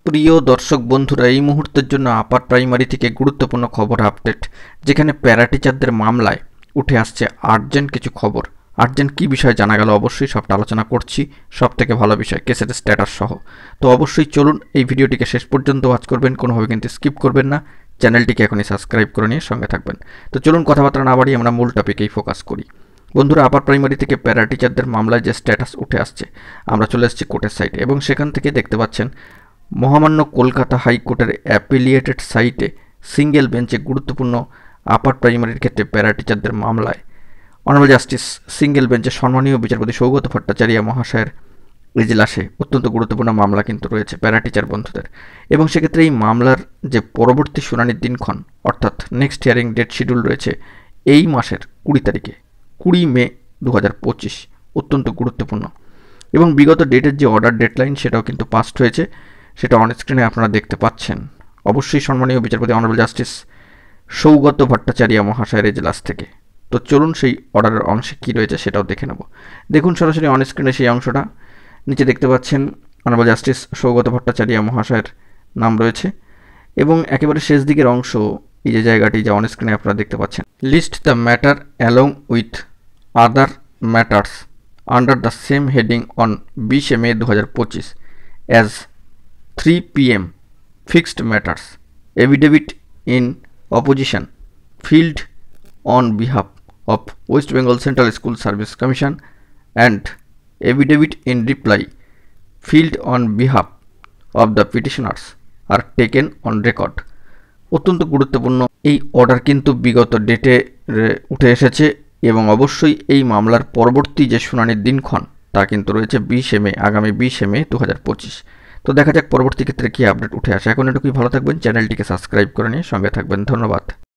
প্রিয় দর্শক বন্ধুরা, এই মুহূর্তের জন্য আপার প্রাইমারি থেকে গুরুত্বপূর্ণ খবর আপডেট, যেখানে প্যারা টিচারদের মামলায় উঠে আসছে আর্জেন্ট কিছু খবর। আর্জেন্ট কী বিষয় জানা গেল, অবশ্যই সবটা আলোচনা করছি। সব থেকে ভালো বিষয় কেসের স্ট্যাটাস সহ। তো অবশ্যই চলুন এই ভিডিওটিকে শেষ পর্যন্ত ওয়াচ করবেন, কোনোভাবে কিন্তু স্কিপ করবেন না। চ্যানেলটিকে এখনই সাবস্ক্রাইব করে নিয়ে সঙ্গে থাকবেন। তো চলুন কথাবার্তা না বাড়িয়ে আমরা মূল টপিকেই ফোকাস করি। বন্ধুরা, আপার প্রাইমারি থেকে প্যারা টিচারদের মামলায় যে স্ট্যাটাস উঠে আসছে, আমরা চলে এসেছি কোর্টের সাইটে এবং সেখান থেকে দেখতে পাচ্ছেন মহামান্য কলকাতা হাইকোর্টের অ্যাপিলিয়েটেড সাইটে সিঙ্গেল বেঞ্চে গুরুত্বপূর্ণ আপার প্রাইমারির ক্ষেত্রে প্যারা টিচারদের মামলায় অনারেবল জাস্টিস সিঙ্গেল বেঞ্চে সম্মানীয় বিচারপতি সৌগত ভট্টাচার্য মহাশয়ের এজলাসে অত্যন্ত গুরুত্বপূর্ণ মামলা কিন্তু রয়েছে প্যারা টিচার বন্ধুদের। এবং সেক্ষেত্রে এই মামলার যে পরবর্তী শুনানির দিনক্ষণ, অর্থাৎ নেক্সট হিয়ারিং ডেট শিডিউল রয়েছে এই মাসের 20 তারিখে, 20 মে 2025, অত্যন্ত গুরুত্বপূর্ণ। এবং বিগত ডেটের যে অর্ডার ডেডলাইন সেটাও কিন্তু পাস্ট হয়েছে, সেটা অন স্ক্রিনে আপনারা দেখতে পাচ্ছেন। অবশ্যই সম্মানীয় বিচারপতি অনারেবল জাস্টিস সৌগত ভট্টাচার্য মহাশয়ের এজলাস থেকে। তো চলুন সেই অর্ডারের অংশে কী রয়েছে সেটাও দেখে নেব। দেখুন সরাসরি অন স্ক্রিনে সেই অংশটা, নিচে দেখতে পাচ্ছেন অনারেবল জাস্টিস সৌগত ভট্টাচার্য মহাশয়ের নাম রয়েছে এবং একেবারে শেষ দিকের অংশ, এই যে জায়গাটি যা অন স্ক্রিনে আপনারা দেখতে পাচ্ছেন, list the matter along with other matters under the same heading on 20 May 2025 as 3 PM fixed matters. Affidavit in opposition filed on behalf of West Bengal Central School Service Commission and affidavit in reply filed on behalf of the petitioners are taken on record. অত্যন্ত গুরুত্বপূর্ণ এই order কিন্তু বিগত ডেটে উঠে এসেছে এবং অবশ্যই এই মামলার পরবর্তী যে শুনানির দিনক্ষণ তা কিন্তু রয়েছে 20 মে, আগামী 20 মে 2025। তো দেখা যাক পরবর্তী ক্ষেত্রে কী আপডেট উঠে আসে। এখন এটুকুই, ভালো থাকবেন, চ্যানেলটিকে সাবস্ক্রাইব করে নিয়ে সঙ্গে থাকবেন। ধন্যবাদ।